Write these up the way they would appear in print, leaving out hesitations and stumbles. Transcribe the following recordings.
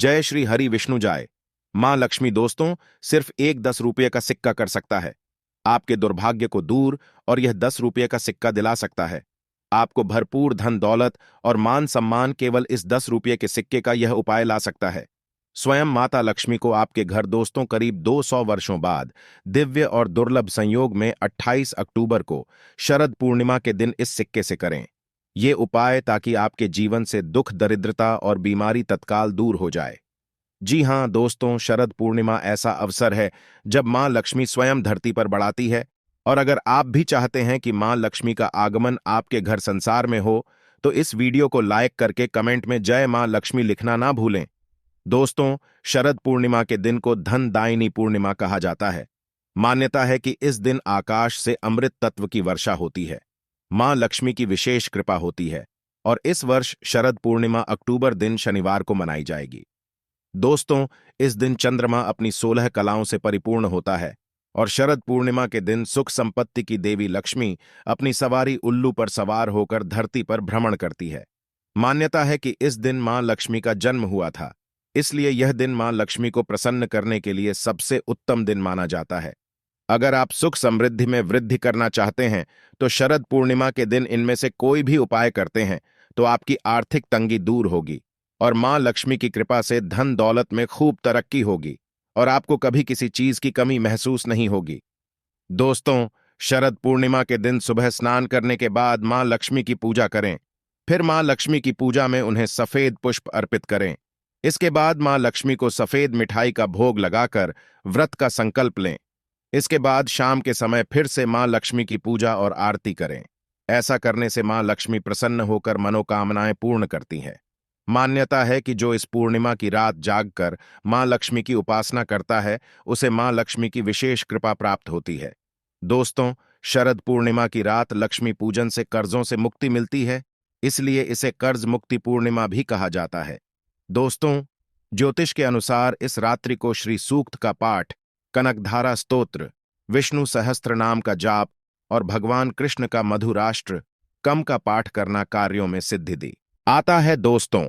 जय श्री हरि विष्णु जाय। मां लक्ष्मी दोस्तों सिर्फ एक 10 रुपये का सिक्का कर सकता है आपके दुर्भाग्य को दूर, और यह 10 रुपये का सिक्का दिला सकता है आपको भरपूर धन दौलत और मान सम्मान। केवल इस 10 रुपये के सिक्के का यह उपाय ला सकता है स्वयं माता लक्ष्मी को आपके घर। दोस्तों करीब 200 वर्षों बाद दिव्य और दुर्लभ संयोग में 28 अक्टूबर को शरद पूर्णिमा के दिन इस सिक्के से करें ये उपाय, ताकि आपके जीवन से दुख, दरिद्रता और बीमारी तत्काल दूर हो जाए। जी हां दोस्तों, शरद पूर्णिमा ऐसा अवसर है जब मां लक्ष्मी स्वयं धरती पर बढ़ाती है। और अगर आप भी चाहते हैं कि मां लक्ष्मी का आगमन आपके घर संसार में हो, तो इस वीडियो को लाइक करके कमेंट में जय मां लक्ष्मी लिखना ना भूलें। दोस्तों, शरद पूर्णिमा के दिन को धन दायिनी पूर्णिमा कहा जाता है। मान्यता है कि इस दिन आकाश से अमृत तत्व की वर्षा होती है, मां लक्ष्मी की विशेष कृपा होती है। और इस वर्ष शरद पूर्णिमा अक्टूबर दिन शनिवार को मनाई जाएगी। दोस्तों, इस दिन चंद्रमा अपनी 16 कलाओं से परिपूर्ण होता है, और शरद पूर्णिमा के दिन सुख संपत्ति की देवी लक्ष्मी अपनी सवारी उल्लू पर सवार होकर धरती पर भ्रमण करती है। मान्यता है कि इस दिन मां लक्ष्मी का जन्म हुआ था, इसलिए यह दिन मां लक्ष्मी को प्रसन्न करने के लिए सबसे उत्तम दिन माना जाता है। अगर आप सुख समृद्धि में वृद्धि करना चाहते हैं, तो शरद पूर्णिमा के दिन इनमें से कोई भी उपाय करते हैं तो आपकी आर्थिक तंगी दूर होगी, और मां लक्ष्मी की कृपा से धन दौलत में खूब तरक्की होगी, और आपको कभी किसी चीज की कमी महसूस नहीं होगी। दोस्तों, शरद पूर्णिमा के दिन सुबह स्नान करने के बाद मां लक्ष्मी की पूजा करें। फिर मां लक्ष्मी की पूजा में उन्हें सफेद पुष्प अर्पित करें। इसके बाद मां लक्ष्मी को सफेद मिठाई का भोग लगाकर व्रत का संकल्प लें। इसके बाद शाम के समय फिर से मां लक्ष्मी की पूजा और आरती करें। ऐसा करने से मां लक्ष्मी प्रसन्न होकर मनोकामनाएं पूर्ण करती हैं। मान्यता है कि जो इस पूर्णिमा की रात जागकर मां लक्ष्मी की उपासना करता है, उसे मां लक्ष्मी की विशेष कृपा प्राप्त होती है। दोस्तों, शरद पूर्णिमा की रात लक्ष्मी पूजन से कर्जों से मुक्ति मिलती है, इसलिए इसे कर्ज मुक्ति पूर्णिमा भी कहा जाता है। दोस्तों, ज्योतिष के अनुसार इस रात्रि को श्री सूक्त का पाठ, कनकधारा स्तोत्र, विष्णु सहस्त्र नाम का जाप और भगवान कृष्ण का मधुराष्ट्र कम का पाठ करना कार्यों में सिद्धि दी आता है। दोस्तों,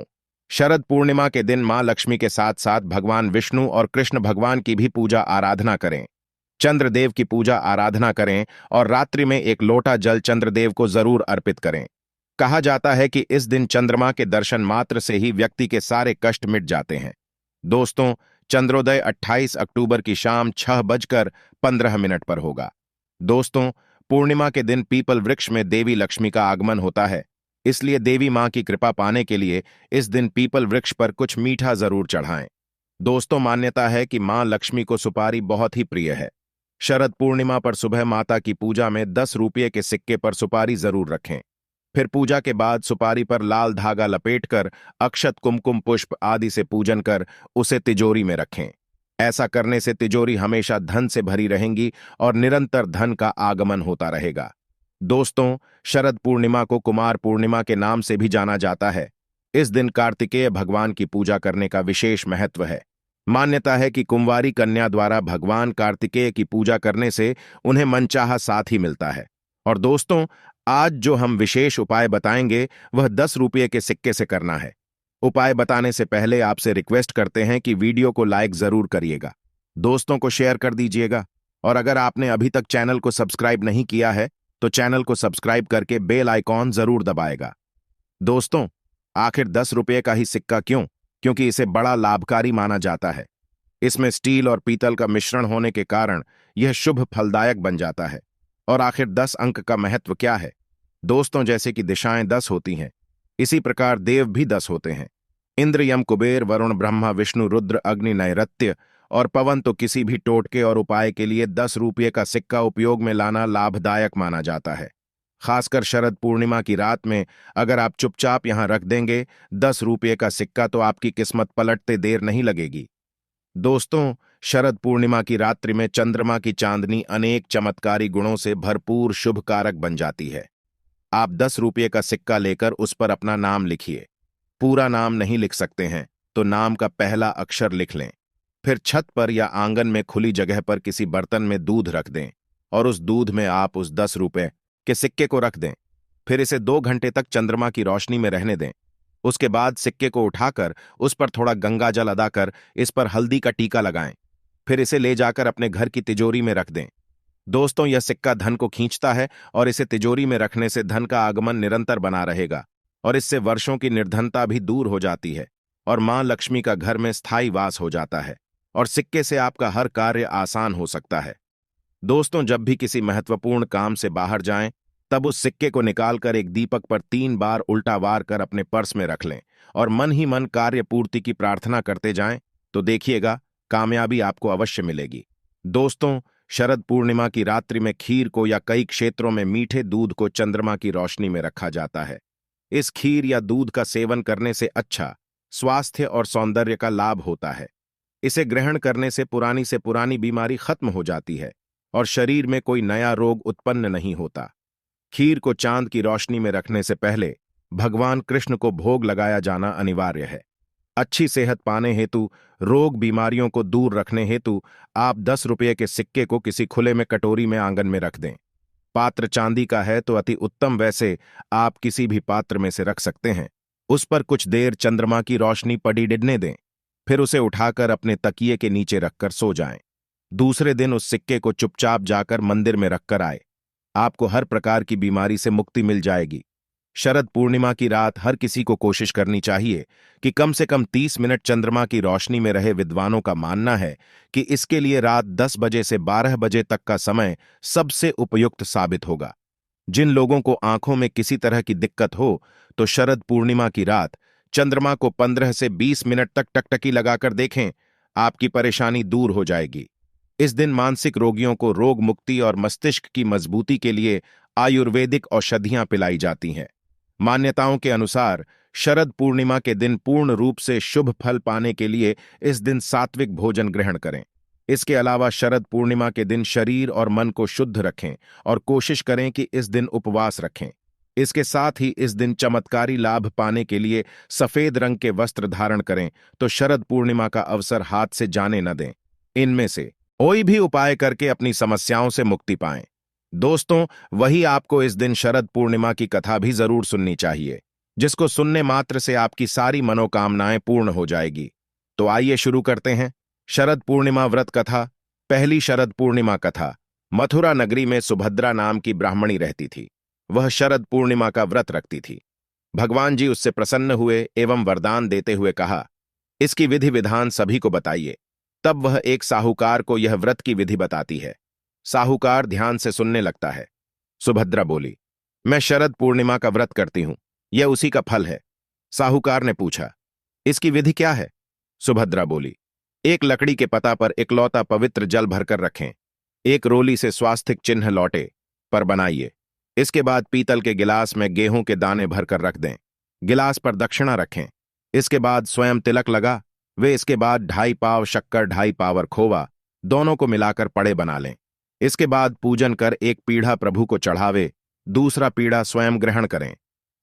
शरद पूर्णिमा के दिन मां लक्ष्मी के साथ साथ भगवान विष्णु और कृष्ण भगवान की भी पूजा आराधना करें। चंद्रदेव की पूजा आराधना करें, और रात्रि में एक लोटा जल चंद्रदेव को जरूर अर्पित करें। कहा जाता है कि इस दिन चंद्रमा के दर्शन मात्र से ही व्यक्ति के सारे कष्ट मिट जाते हैं। दोस्तों, चंद्रोदय 28 अक्टूबर की शाम 6:15 पर होगा। दोस्तों, पूर्णिमा के दिन पीपल वृक्ष में देवी लक्ष्मी का आगमन होता है, इसलिए देवी मां की कृपा पाने के लिए इस दिन पीपल वृक्ष पर कुछ मीठा जरूर चढ़ाएं। दोस्तों, मान्यता है कि मां लक्ष्मी को सुपारी बहुत ही प्रिय है। शरद पूर्णिमा पर सुबह माता की पूजा में 10 रुपये के सिक्के पर सुपारी जरूर रखें। फिर पूजा के बाद सुपारी पर लाल धागा लपेटकर अक्षत, कुमकुम, पुष्प आदि से पूजन कर उसे तिजोरी में रखें। ऐसा करने से तिजोरी हमेशा धन से भरी रहेंगी और निरंतर धन का आगमन होता रहेगा। दोस्तों, शरद पूर्णिमा को कुमार पूर्णिमा के नाम से भी जाना जाता है। इस दिन कार्तिकेय भगवान की पूजा करने का विशेष महत्व है। मान्यता है कि कुंवारी कन्या द्वारा भगवान कार्तिकेय की पूजा करने से उन्हें मनचाहा साथी मिलता है। और दोस्तों, आज जो हम विशेष उपाय बताएंगे वह 10 रुपये के सिक्के से करना है। उपाय बताने से पहले आपसे रिक्वेस्ट करते हैं कि वीडियो को लाइक जरूर करिएगा, दोस्तों को शेयर कर दीजिएगा, और अगर आपने अभी तक चैनल को सब्सक्राइब नहीं किया है तो चैनल को सब्सक्राइब करके बेल आइकॉन जरूर दबाएगा। दोस्तों, आखिर 10 रुपये का ही सिक्का क्यों? क्योंकि इसे बड़ा लाभकारी माना जाता है। इसमें स्टील और पीतल का मिश्रण होने के कारण यह शुभ फलदायक बन जाता है। और आखिर 10 अंक का महत्व क्या है? दोस्तों, जैसे कि दिशाएं 10 होती हैं, इसी प्रकार देव भी 10 होते हैं। इंद्र, यम, कुबेर, वरुण, ब्रह्मा, विष्णु, रुद्र, अग्नि, नैऋत्य और पवन। तो किसी भी टोटके और उपाय के लिए 10 रुपये का सिक्का उपयोग में लाना लाभदायक माना जाता है। खासकर शरद पूर्णिमा की रात में अगर आप चुपचाप यहां रख देंगे 10 रुपये का सिक्का, तो आपकी किस्मत पलटते देर नहीं लगेगी। दोस्तों, शरद पूर्णिमा की रात्रि में चंद्रमा की चांदनी अनेक चमत्कारी गुणों से भरपूर शुभ कारक बन जाती है। आप 10 रुपये का सिक्का लेकर उस पर अपना नाम लिखिए। पूरा नाम नहीं लिख सकते हैं तो नाम का पहला अक्षर लिख लें। फिर छत पर या आंगन में खुली जगह पर किसी बर्तन में दूध रख दें, और उस दूध में आप उस 10 रुपये के सिक्के को रख दें। फिर इसे 2 घंटे तक चंद्रमा की रोशनी में रहने दें। उसके बाद सिक्के को उठाकर उस पर थोड़ा गंगा जल अदाकर इस पर हल्दी का टीका लगाएं। फिर इसे ले जाकर अपने घर की तिजोरी में रख दें। दोस्तों, यह सिक्का धन को खींचता है और इसे तिजोरी में रखने से धन का आगमन निरंतर बना रहेगा और इससे वर्षों की निर्धनता भी दूर हो जाती है और मां लक्ष्मी का घर में स्थायी वास हो जाता है और सिक्के से आपका हर कार्य आसान हो सकता है। दोस्तों, जब भी किसी महत्वपूर्ण काम से बाहर जाएं, तब उस सिक्के को निकालकर एक दीपक पर 3 बार उल्टा वार कर अपने पर्स में रख लें और मन ही मन कार्य पूर्ति की प्रार्थना करते जाएं, तो देखिएगा कामयाबी आपको अवश्य मिलेगी। दोस्तों, शरद पूर्णिमा की रात्रि में खीर को या कई क्षेत्रों में मीठे दूध को चंद्रमा की रोशनी में रखा जाता है। इस खीर या दूध का सेवन करने से अच्छा स्वास्थ्य और सौंदर्य का लाभ होता है। इसे ग्रहण करने से पुरानी बीमारी खत्म हो जाती है और शरीर में कोई नया रोग उत्पन्न नहीं होता। खीर को चांद की रोशनी में रखने से पहले भगवान कृष्ण को भोग लगाया जाना अनिवार्य है। अच्छी सेहत पाने हेतु, रोग बीमारियों को दूर रखने हेतु आप 10 रुपये के सिक्के को किसी खुले में कटोरी में आंगन में रख दें। पात्र चांदी का है तो अति उत्तम, वैसे आप किसी भी पात्र में से रख सकते हैं। उस पर कुछ देर चंद्रमा की रोशनी पड़ी डिडने दें, फिर उसे उठाकर अपने तकिए के नीचे रखकर सो जाएं। दूसरे दिन उस सिक्के को चुपचाप जाकर मंदिर में रखकर आए। आपको हर प्रकार की बीमारी से मुक्ति मिल जाएगी। शरद पूर्णिमा की रात हर किसी को कोशिश करनी चाहिए कि कम से कम 30 मिनट चंद्रमा की रोशनी में रहे। विद्वानों का मानना है कि इसके लिए रात 10 बजे से 12 बजे तक का समय सबसे उपयुक्त साबित होगा। जिन लोगों को आंखों में किसी तरह की दिक्कत हो, तो शरद पूर्णिमा की रात चंद्रमा को 15 से 20 मिनट तक टकटकी लगाकर देखें, आपकी परेशानी दूर हो जाएगी। इस दिन मानसिक रोगियों को रोग मुक्ति और मस्तिष्क की मजबूती के लिए आयुर्वेदिक औषधियां पिलाई जाती हैं। मान्यताओं के अनुसार शरद पूर्णिमा के दिन पूर्ण रूप से शुभ फल पाने के लिए इस दिन सात्विक भोजन ग्रहण करें। इसके अलावा शरद पूर्णिमा के दिन शरीर और मन को शुद्ध रखें और कोशिश करें कि इस दिन उपवास रखें। इसके साथ ही इस दिन चमत्कारी लाभ पाने के लिए सफेद रंग के वस्त्र धारण करें, तो शरद पूर्णिमा का अवसर हाथ से जाने न दें। इनमें से कोई भी उपाय करके अपनी समस्याओं से मुक्ति पाएं। दोस्तों, वही आपको इस दिन शरद पूर्णिमा की कथा भी जरूर सुननी चाहिए, जिसको सुनने मात्र से आपकी सारी मनोकामनाएं पूर्ण हो जाएगी। तो आइए शुरू करते हैं शरद पूर्णिमा व्रत कथा। पहली शरद पूर्णिमा कथा। मथुरा नगरी में सुभद्रा नाम की ब्राह्मणी रहती थी। वह शरद पूर्णिमा का व्रत रखती थी। भगवान जी उससे प्रसन्न हुए एवं वरदान देते हुए कहा, इसकी विधि विधान सभी को बताइए। तब वह एक साहूकार को यह व्रत की विधि बताती है। साहूकार ध्यान से सुनने लगता है। सुभद्रा बोली, मैं शरद पूर्णिमा का व्रत करती हूं, यह उसी का फल है। साहूकार ने पूछा, इसकी विधि क्या है? सुभद्रा बोली, एक लकड़ी के पता पर इकलौता पवित्र जल भरकर रखें, एक रोली से स्वास्तिक चिन्ह लौटे पर बनाइए। इसके बाद पीतल के गिलास में गेहूं के दाने भरकर रख दें। गिलास पर दक्षिणा रखें। इसके बाद स्वयं तिलक लगा वे इसके बाद 2.5 पाव शक्कर 2.5 पावर खोवा दोनों को मिलाकर पड़े बना लें। इसके बाद पूजन कर एक पीढ़ा प्रभु को चढ़ावे, दूसरा पीढ़ा स्वयं ग्रहण करें,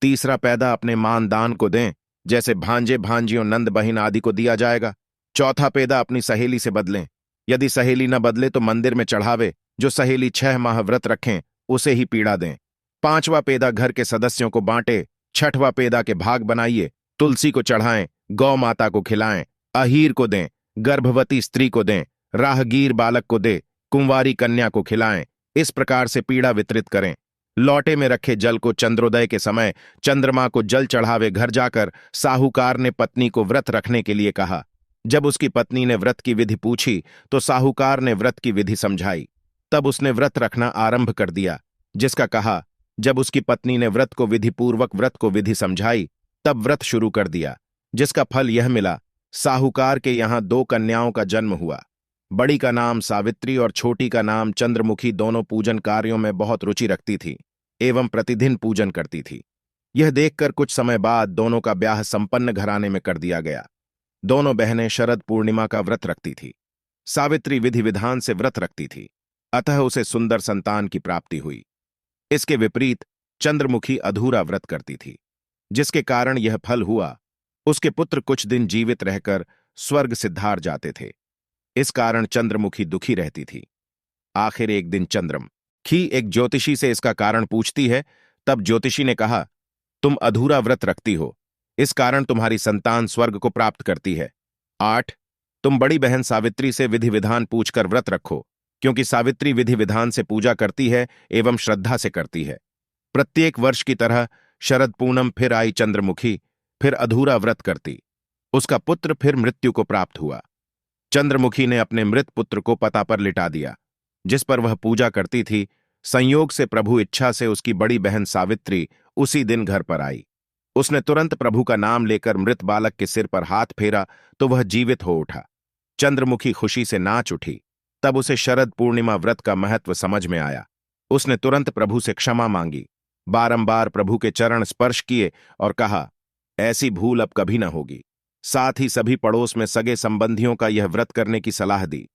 तीसरा पैदा अपने मानदान को दें, जैसे भांजे भांजियों नंद बहिन आदि को दिया जाएगा। चौथा पैदा अपनी सहेली से बदलें, यदि सहेली न बदले तो मंदिर में चढ़ावे। जो सहेली 6 माह व्रत रखें उसे ही पीड़ा दें। 5वां पैदा घर के सदस्यों को बांटे। 6वां पैदा के भाग बनाइए, तुलसी को चढ़ाएं, गौ माता को खिलाएं, अहीर को दें, गर्भवती स्त्री को दें, राहगीर बालक को दे, कुंवारी कन्या को खिलाएं। इस प्रकार से पीड़ा वितरित करें। लौटे में रखे जल को चंद्रोदय के समय चंद्रमा को जल चढ़ावे। घर जाकर साहूकार ने पत्नी को व्रत रखने के लिए कहा। जब उसकी पत्नी ने व्रत की विधि पूछी तो साहूकार ने व्रत की विधि समझाई। तब उसने व्रत रखना आरंभ कर दिया, जिसका कहा। जब उसकी पत्नी ने व्रत को विधिपूर्वक व्रत को विधि समझाई, तब व्रत शुरू कर दिया, जिसका फल यह मिला। साहूकार के यहां 2 कन्याओं का जन्म हुआ। बड़ी का नाम सावित्री और छोटी का नाम चंद्रमुखी। दोनों पूजन कार्यों में बहुत रुचि रखती थी एवं प्रतिदिन पूजन करती थी। यह देखकर कुछ समय बाद दोनों का ब्याह संपन्न घराने में कर दिया गया। दोनों बहनें शरद पूर्णिमा का व्रत रखती थी। सावित्री विधि विधान से व्रत रखती थी, अतः उसे सुंदर संतान की प्राप्ति हुई। इसके विपरीत चंद्रमुखी अधूरा व्रत करती थी, जिसके कारण यह फल हुआ। उसके पुत्र कुछ दिन जीवित रहकर स्वर्ग सिद्धार जाते थे। इस कारण चंद्रमुखी दुखी रहती थी। आखिर एक दिन चंद्रमुखी एक ज्योतिषी से इसका कारण पूछती है। तब ज्योतिषी ने कहा, तुम अधूरा व्रत रखती हो, इस कारण तुम्हारी संतान स्वर्ग को प्राप्त करती है। 8, तुम बड़ी बहन सावित्री से विधि विधान पूछकर व्रत रखो, क्योंकि सावित्री विधि विधान से पूजा करती है एवं श्रद्धा से करती है। प्रत्येक वर्ष की तरह शरद पूनम फिर आई चंद्रमुखी, फिर अधूरा व्रत करती। उसका पुत्र फिर मृत्यु को प्राप्त हुआ। चंद्रमुखी ने अपने मृत पुत्र को पता पर लिटा दिया, जिस पर वह पूजा करती थी। संयोग से प्रभु इच्छा से उसकी बड़ी बहन सावित्री उसी दिन घर पर आई। उसने तुरंत प्रभु का नाम लेकर मृत बालक के सिर पर हाथ फेरा तो वह जीवित हो उठा। चंद्रमुखी खुशी से नाच उठी। तब उसे शरद पूर्णिमा व्रत का महत्व समझ में आया। उसने तुरंत प्रभु से क्षमा मांगी, बारंबार प्रभु के चरण स्पर्श किए और कहा, ऐसी भूल अब कभी न होगी। साथ ही सभी पड़ोस में सगे संबंधियों का यह व्रत करने की सलाह दी।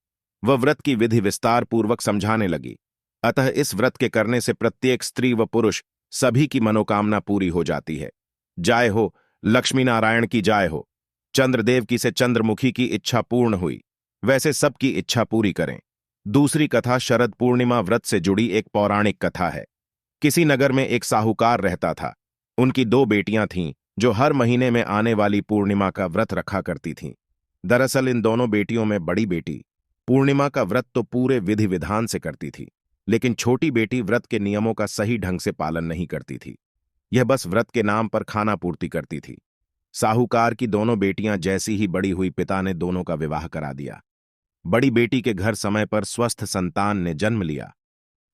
वह व्रत की विधि विस्तार पूर्वक समझाने लगी। अतः इस व्रत के करने से प्रत्येक स्त्री व पुरुष सभी की मनोकामना पूरी हो जाती है। जय हो, लक्ष्मी नारायण की जय हो। चंद्रदेव की से चंद्रमुखी की इच्छा पूर्ण हुई, वैसे सबकी इच्छा पूरी करें। दूसरी कथा शरद पूर्णिमा व्रत से जुड़ी एक पौराणिक कथा है। किसी नगर में एक साहूकार रहता था। उनकी 2 बेटियां थीं, जो हर महीने में आने वाली पूर्णिमा का व्रत रखा करती थीं। दरअसल इन दोनों बेटियों में बड़ी बेटी पूर्णिमा का व्रत तो पूरे विधि विधान से करती थी, लेकिन छोटी बेटी व्रत के नियमों का सही ढंग से पालन नहीं करती थी। यह बस व्रत के नाम पर खाना पूर्ति करती थी। साहूकार की दोनों बेटियां जैसी ही बड़ी हुई, पिता ने दोनों का विवाह करा दिया। बड़ी बेटी के घर समय पर स्वस्थ संतान ने जन्म लिया।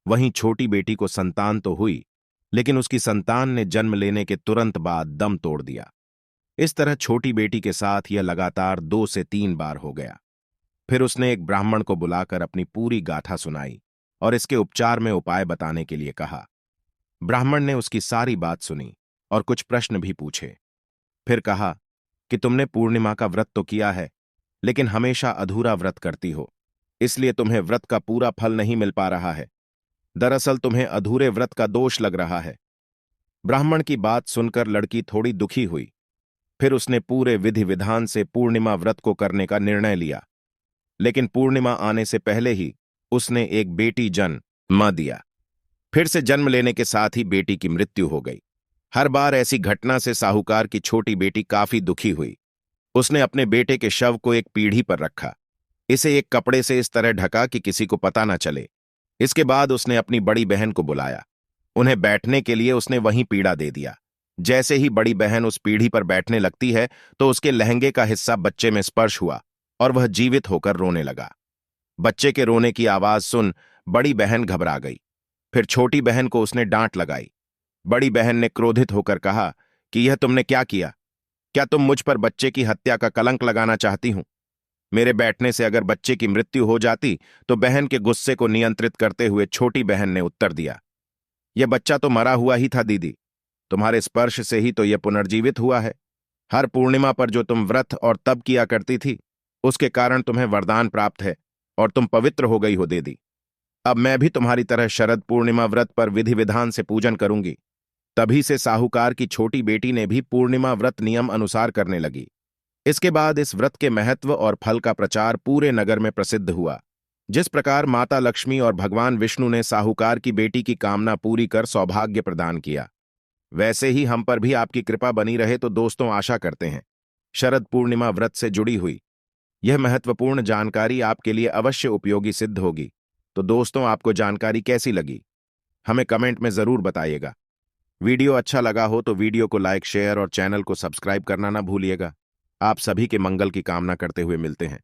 वहीं छोटी बेटी को संतान तो हुई, लेकिन उसकी संतान ने जन्म लेने के तुरंत बाद दम तोड़ दिया। इस तरह छोटी बेटी के साथ यह लगातार 2 से 3 बार हो गया। फिर उसने एक ब्राह्मण को बुलाकर अपनी पूरी गाथा सुनाई और इसके उपचार में उपाय बताने के लिए कहा। ब्राह्मण ने उसकी सारी बात सुनी और कुछ प्रश्न भी पूछे। फिर कहा कि तुमने पूर्णिमा का व्रत तो किया है, लेकिन हमेशा अधूरा व्रत करती हो, इसलिए तुम्हें व्रत का पूरा फल नहीं मिल पा रहा है। दरअसल तुम्हें अधूरे व्रत का दोष लग रहा है। ब्राह्मण की बात सुनकर लड़की थोड़ी दुखी हुई। फिर उसने पूरे विधि विधान से पूर्णिमा व्रत को करने का निर्णय लिया, लेकिन पूर्णिमा आने से पहले ही उसने एक बेटी जन्म दिया। फिर से जन्म लेने के साथ ही बेटी की मृत्यु हो गई। हर बार ऐसी घटना से साहूकार की छोटी बेटी काफी दुखी हुई। उसने अपने बेटे के शव को एक पीढ़ी पर रखा, इसे एक कपड़े से इस तरह ढका कि किसी को पता न चले। इसके बाद उसने अपनी बड़ी बहन को बुलाया। उन्हें बैठने के लिए उसने वहीं पीढ़ा दे दिया। जैसे ही बड़ी बहन उस पीढ़ी पर बैठने लगती है तो उसके लहंगे का हिस्सा बच्चे में स्पर्श हुआ और वह जीवित होकर रोने लगा। बच्चे के रोने की आवाज सुन बड़ी बहन घबरा गई। फिर छोटी बहन को उसने डांट लगाई। बड़ी बहन ने क्रोधित होकर कहा कि यह तुमने क्या किया? क्या तुम मुझ पर बच्चे की हत्या का कलंक लगाना चाहती हूं? मेरे बैठने से अगर बच्चे की मृत्यु हो जाती तो बहन के गुस्से को नियंत्रित करते हुए छोटी बहन ने उत्तर दिया, यह बच्चा तो मरा हुआ ही था दीदी, तुम्हारे स्पर्श से ही तो यह पुनर्जीवित हुआ है। हर पूर्णिमा पर जो तुम व्रत और तप किया करती थी, उसके कारण तुम्हें वरदान प्राप्त है और तुम पवित्र हो गई हो दीदी। अब मैं भी तुम्हारी तरह शरद पूर्णिमा व्रत पर विधि विधान से पूजन करूंगी। तभी से साहूकार की छोटी बेटी ने भी पूर्णिमा व्रत नियम अनुसार करने लगी। इसके बाद इस व्रत के महत्व और फल का प्रचार पूरे नगर में प्रसिद्ध हुआ। जिस प्रकार माता लक्ष्मी और भगवान विष्णु ने साहूकार की बेटी की कामना पूरी कर सौभाग्य प्रदान किया, वैसे ही हम पर भी आपकी कृपा बनी रहे। तो दोस्तों, आशा करते हैं शरद पूर्णिमा व्रत से जुड़ी हुई यह महत्वपूर्ण जानकारी आपके लिए अवश्य उपयोगी सिद्ध होगी। तो दोस्तों, आपको जानकारी कैसी लगी हमें कमेंट में जरूर बताइएगा। वीडियो अच्छा लगा हो तो वीडियो को लाइक, शेयर और चैनल को सब्सक्राइब करना ना भूलिएगा। आप सभी के मंगल की कामना करते हुए मिलते हैं।